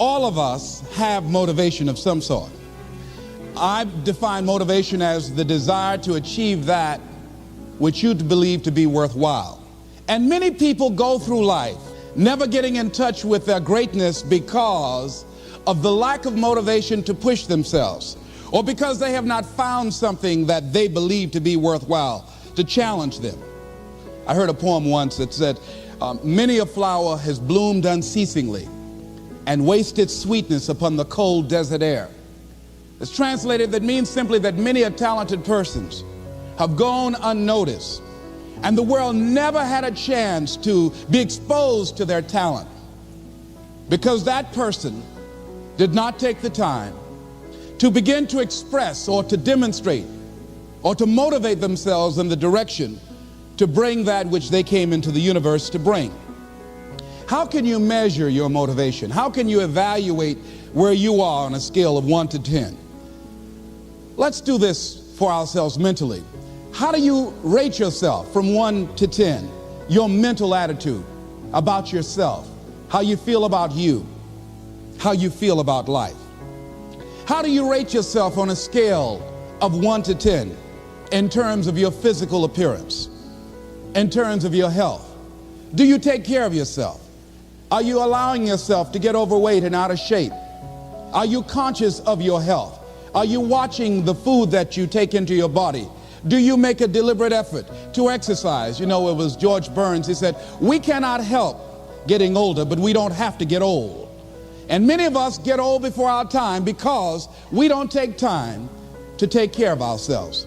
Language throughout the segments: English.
All of us have motivation of some sort. I define motivation as the desire to achieve that which you believe to be worthwhile. And many people go through life never getting in touch with their greatness because of the lack of motivation to push themselves, or because they have not found something that they believe to be worthwhile to challenge them. I heard a poem once that said, many a flower has bloomed unceasingly and wasted sweetness upon the cold desert air. It's translated, that means simply that many a talented persons have gone unnoticed, and the world never had a chance to be exposed to their talent because that person did not take the time to begin to express or to demonstrate or to motivate themselves in the direction to bring that which they came into the universe to bring. How can you measure your motivation? How can you evaluate where you are on a scale of 1 to 10? Let's do this for ourselves mentally. How do you rate yourself from 1 to 10? Your mental attitude about yourself, how you feel about you, how you feel about life. How do you rate yourself on a scale of 1 to 10 in terms of your physical appearance, in terms of your health? Do you take care of yourself? Are you allowing yourself to get overweight and out of shape? Are you conscious of your health? Are you watching the food that you take into your body? Do you make a deliberate effort to exercise? You know, it was George Burns, he said, we cannot help getting older, but we don't have to get old. And many of us get old before our time because we don't take time to take care of ourselves.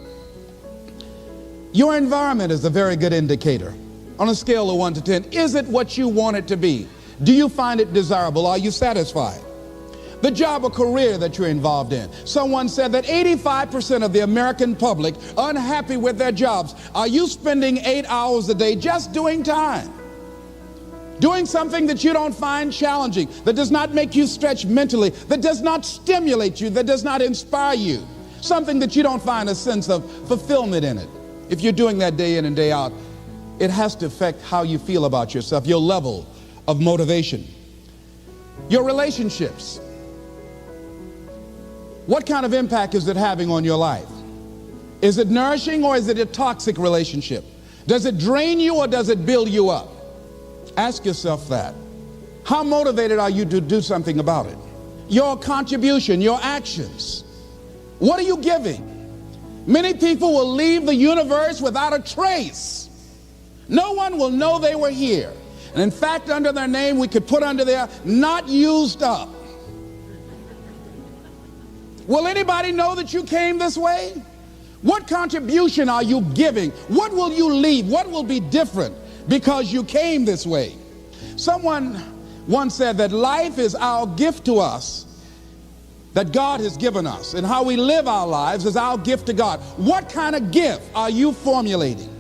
Your environment is a very good indicator. On a scale of 1 to 10, is it what you want it to be? Do you find it desirable? Are you satisfied? The job or career that you're involved in. Someone said that 85% of the American public are unhappy with their jobs. Are you spending 8 hours a day just doing time? Doing something that you don't find challenging, that does not make you stretch mentally, that does not stimulate you, that does not inspire you. Something that you don't find a sense of fulfillment in it. If you're doing that day in and day out, it has to affect how you feel about yourself, your level of motivation. Your relationships. What kind of impact is it having on your life? Is it nourishing or is it a toxic relationship? Does it drain you or does it build you up? Ask yourself that. How motivated are you to do something about it? Your contribution, your actions. What are you giving? Many people will leave the universe without a trace. No one will know they were here. And in fact, under their name, we could put under there, not used up. Will anybody know that you came this way? What contribution are you giving? What will you leave? What will be different because you came this way? Someone once said that life is our gift to us that God has given us, and how we live our lives is our gift to God. What kind of gift are you formulating?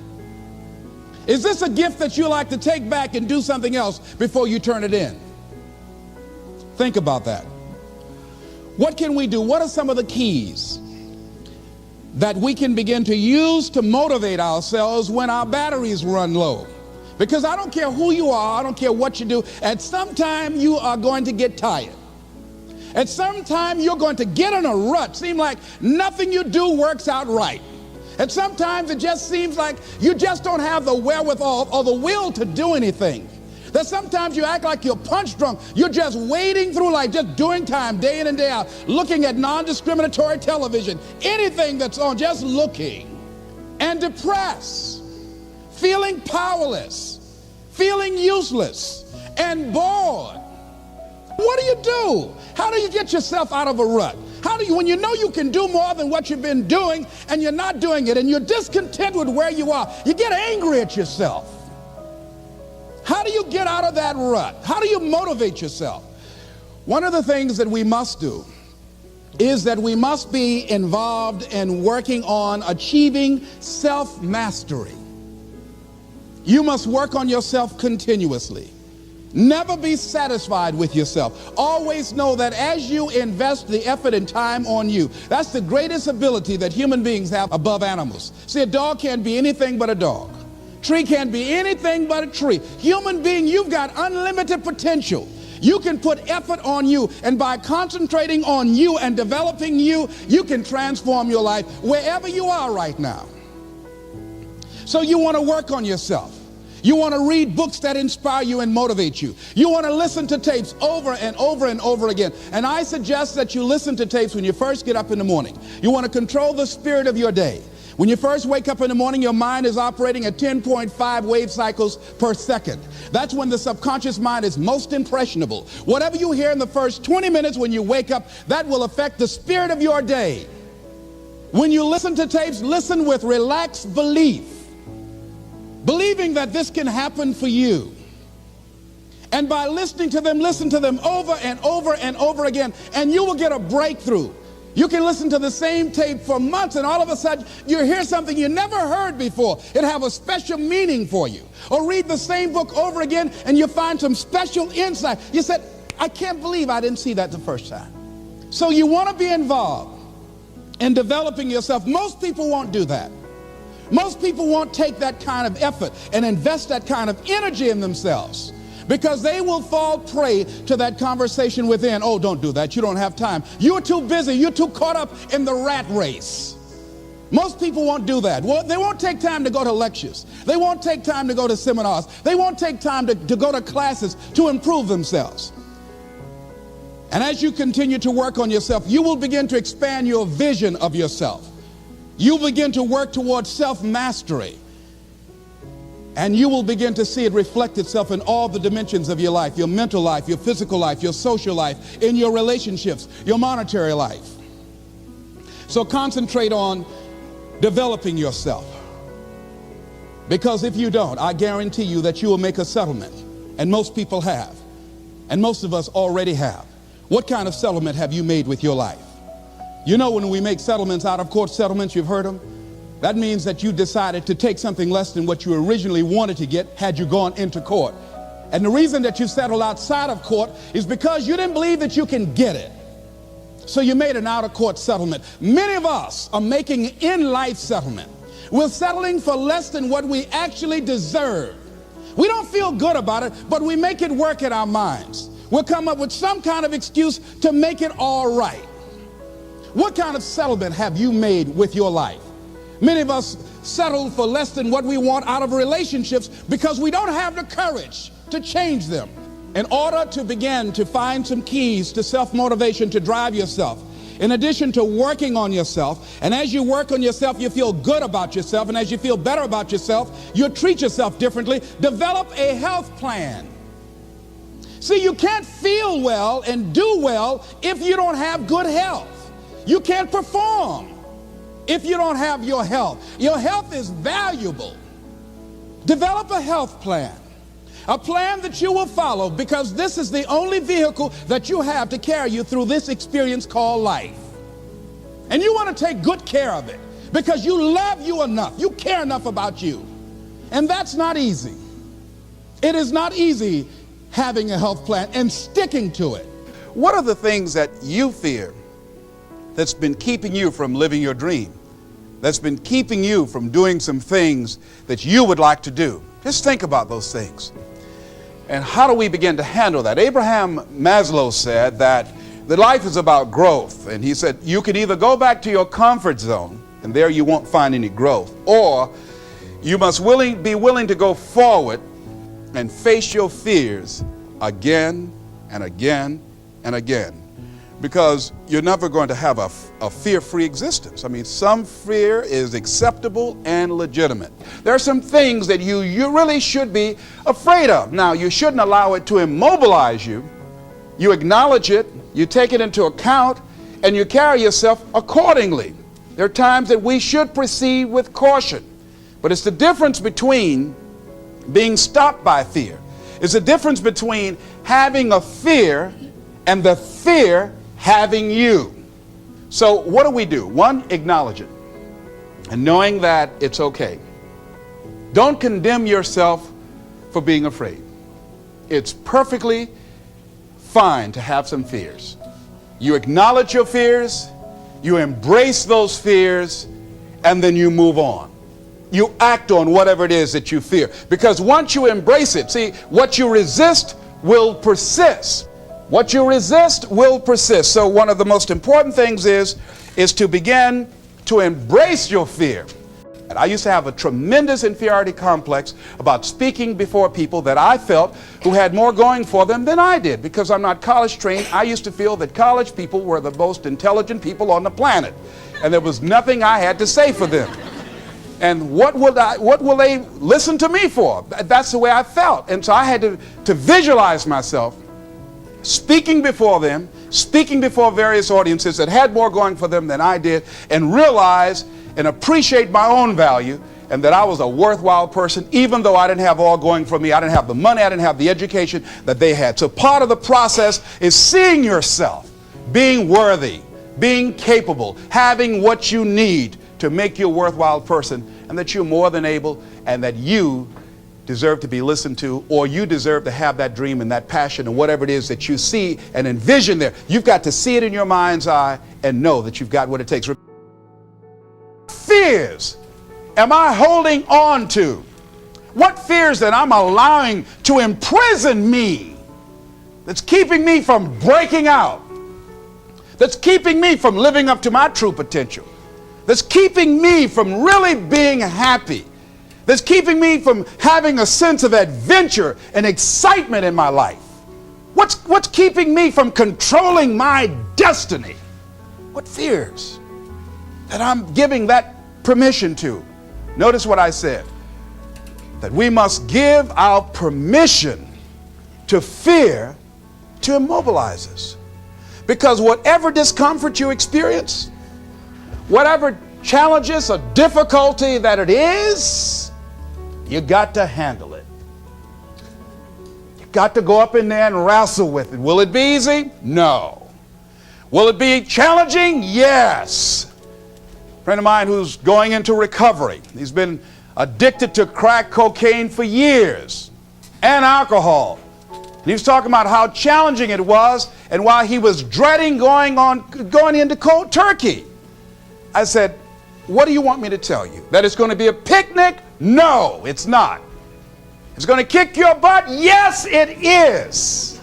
Is this a gift that you like to take back and do something else before you turn it in? Think about that. What can we do? What are some of the keys that we can begin to use to motivate ourselves when our batteries run low? Because I don't care who you are, I don't care what you do, at some time you are going to get tired. At some time you're going to get in a rut. Seem like nothing you do works out right. And sometimes it just seems like you just don't have the wherewithal or the will to do anything. That sometimes you act like you're punch drunk. You're just wading through life, just doing time day in and day out, looking at non-discriminatory television, anything that's on, just looking. And depressed, feeling powerless, feeling useless, and bored. What do you do? How do you get yourself out of a rut? How do you, when you know you can do more than what you've been doing and you're not doing it and you're discontent with where you are, you get angry at yourself. How do you get out of that rut? How do you motivate yourself? One of the things that we must do is that we must be involved in working on achieving self-mastery. You must work on yourself continuously. Never be satisfied with yourself. Always know that as you invest the effort and time on you, that's the greatest ability that human beings have above animals. See, a dog can't be anything but a dog. Tree can't be anything but a tree. Human being, you've got unlimited potential. You can put effort on you, and by concentrating on you and developing you, you can transform your life wherever you are right now. So you want to work on yourself. You want to read books that inspire you and motivate you. You want to listen to tapes over and over and over again. And I suggest that you listen to tapes when you first get up in the morning. You want to control the spirit of your day. When you first wake up in the morning, your mind is operating at 10.5 wave cycles per second. That's when the subconscious mind is most impressionable. Whatever you hear in the first 20 minutes when you wake up, that will affect the spirit of your day. When you listen to tapes, listen with relaxed belief, believing that this can happen for you. And by listening to them, listen to them over and over and over again, and you will get a breakthrough. You can listen to the same tape for months, and all of a sudden you hear something you never heard before. It have a special meaning for you. Or read the same book over again, and you find some special insight. You said, I can't believe I didn't see that the first time. So you want to be involved in developing yourself. Most people won't do that. Most people won't take that kind of effort and invest that kind of energy in themselves, because they will fall prey to that conversation within. Oh, don't do that. You don't have time. You're too busy. You're too caught up in the rat race. Most people won't do that. Well, they won't take time to go to lectures. They won't take time to go to seminars. They won't take time to go to classes to improve themselves. And as you continue to work on yourself, you will begin to expand your vision of yourself. You'll begin to work towards self-mastery. And you will begin to see it reflect itself in all the dimensions of your life, your mental life, your physical life, your social life, in your relationships, your monetary life. So concentrate on developing yourself. Because if you don't, I guarantee you that you will make a settlement. And most people have. And most of us already have. What kind of settlement have you made with your life? You know, when we make settlements, out of court settlements, you've heard them. That means that you decided to take something less than what you originally wanted to get had you gone into court. And the reason that you settled outside of court is because you didn't believe that you can get it. So you made an out-of-court settlement. Many of us are making in-life settlement. We're settling for less than what we actually deserve. We don't feel good about it, but we make it work in our minds. We'll come up with some kind of excuse to make it all right. What kind of settlement have you made with your life? Many of us settle for less than what we want out of relationships because we don't have the courage to change them. In order to begin to find some keys to self-motivation to drive yourself, in addition to working on yourself, and as you work on yourself, you feel good about yourself, and as you feel better about yourself, you treat yourself differently. Develop a health plan. See, you can't feel well and do well if you don't have good health. You can't perform if you don't have your health. Your health is valuable. Develop a health plan. A plan that you will follow, because this is the only vehicle that you have to carry you through this experience called life. And you want to take good care of it because you love you enough. You care enough about you. And that's not easy. It is not easy having a health plan and sticking to it. What are the things that you fear that's been keeping you from living your dream, that's been keeping you from doing some things that you would like to do? Just think about those things. And how do we begin to handle that? Abraham Maslow said that life is about growth. And he said you can either go back to your comfort zone, and there you won't find any growth, or you must be willing to go forward and face your fears again and again and again. Because you're never going to have a fear-free existence. I mean, some fear is acceptable and legitimate. There are some things that you really should be afraid of. Now, you shouldn't allow it to immobilize you. You acknowledge it, you take it into account, and you carry yourself accordingly. There are times that we should proceed with caution. But it's the difference between being stopped by fear. It's the difference between having a fear and the fear having you. So what do? One, acknowledge it, and knowing that it's okay. Don't condemn yourself for being afraid. It's perfectly fine to have some fears. You acknowledge your fears, you embrace those fears, and then you move on. You act on whatever it is that you fear. Because once you embrace it, see, what you resist will persist. What you resist will persist. So one of the most important things is to begin to embrace your fear. And I used to have a tremendous inferiority complex about speaking before people that I felt who had more going for them than I did. Because I'm not college trained, I used to feel that college people were the most intelligent people on the planet. And there was nothing I had to say for them. And what will they listen to me for? That's the way I felt. And so I had to visualize myself speaking before them, speaking before various audiences that had more going for them than I did, and realize and appreciate my own value and that I was a worthwhile person, even though I didn't have all going for me. I didn't have the money, I didn't have the education that they had. So part of the process is seeing yourself, being worthy, being capable, having what you need to make you a worthwhile person, and that you're more than able, and that you deserve to be listened to, or you deserve to have that dream and that passion and whatever it is that you see and envision there. You've got to see it in your mind's eye and know that you've got what it takes. Fears am I holding on to? What fears that I'm allowing to imprison me, that's keeping me from breaking out, that's keeping me from living up to my true potential, that's keeping me from really being happy, that's keeping me from having a sense of adventure and excitement in my life? What's keeping me from controlling my destiny? What fears that I'm giving that permission to? Notice what I said, that we must give our permission to fear to immobilize us. Because whatever discomfort you experience, whatever challenges or difficulty that it is, you got to handle it. You got to go up in there and wrestle with it. Will it be easy? No. Will it be challenging? Yes. A friend of mine who's going into recovery, he's been addicted to crack cocaine for years and alcohol. And he was talking about how challenging it was and why he was dreading going into cold turkey. I said, what do you want me to tell you? That it's going to be a picnic? No, it's not. It's going to kick your butt? Yes, it is.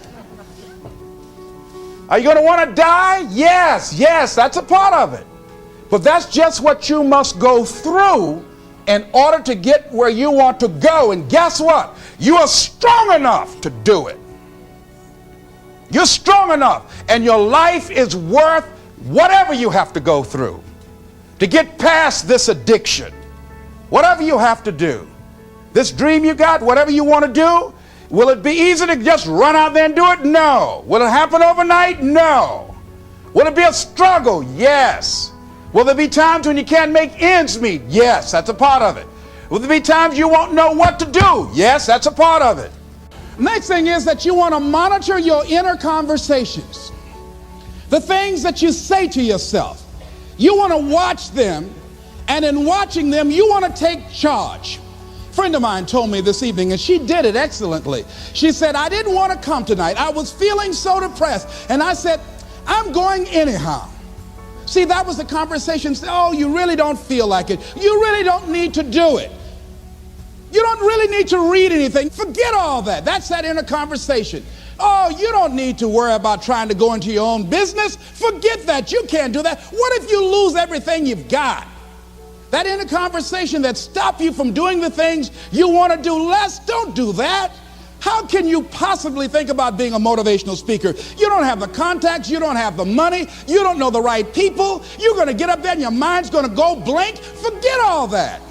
Are you going to want to die? Yes, that's a part of it. But that's just what you must go through in order to get where you want to go. And guess what? You are strong enough to do it. You're strong enough, and your life is worth whatever you have to go through to get past this addiction. Whatever you have to do. This dream you got, whatever you want to do, will it be easy to just run out there and do it? No. Will it happen overnight? No. Will it be a struggle? Yes. Will there be times when you can't make ends meet? Yes, that's a part of it. Will there be times you won't know what to do? Yes, that's a part of it. Next thing is that you want to monitor your inner conversations. The things that you say to yourself. You want to watch them, and in watching them, you want to take charge. A friend of mine told me this evening, and she did it excellently. She said, I didn't want to come tonight. I was feeling so depressed. And I said, I'm going anyhow. See, that was the conversation. Oh, you really don't feel like it. You really don't need to do it. You don't really need to read anything. Forget all that. That's that inner conversation. Oh, you don't need to worry about trying to go into your own business. Forget that. You can't do that. What if you lose everything you've got? That inner conversation that stops you from doing the things you want to do less, don't do that. How can you possibly think about being a motivational speaker? You don't have the contacts, you don't have the money, you don't know the right people. You're going to get up there and your mind's going to go blank. Forget all that.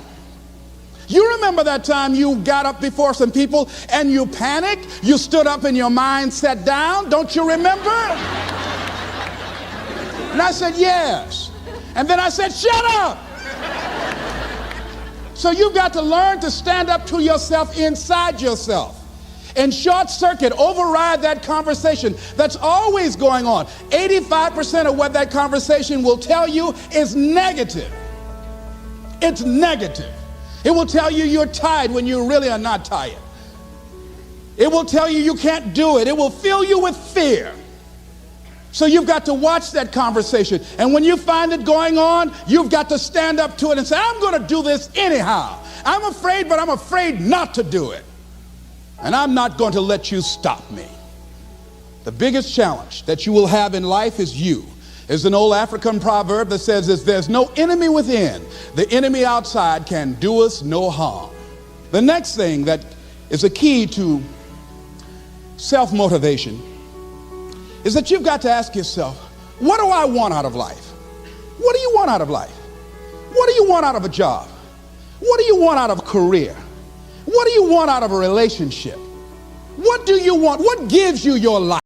You remember that time you got up before some people and you panicked? You stood up and your mind sat down? Don't you remember? And I said, yes. And then I said, shut up. So you've got to learn to stand up to yourself inside yourself and short circuit, override that conversation that's always going on. 85% of what that conversation will tell you is negative. It's negative. It will tell you you're tired when you really are not tired. It will tell you you can't do it. It will fill you with fear. So you've got to watch that conversation. And when you find it going on, you've got to stand up to it and say, I'm going to do this anyhow. I'm afraid, but I'm afraid not to do it. And I'm not going to let you stop me. The biggest challenge that you will have in life is you. There's an old African proverb that says this: there's no enemy within. The enemy outside can do us no harm. The next thing that is a key to self-motivation is that you've got to ask yourself, what do I want out of life? What do you want out of life? What do you want out of a job? What do you want out of a career? What do you want out of a relationship? What do you want? What gives you your life?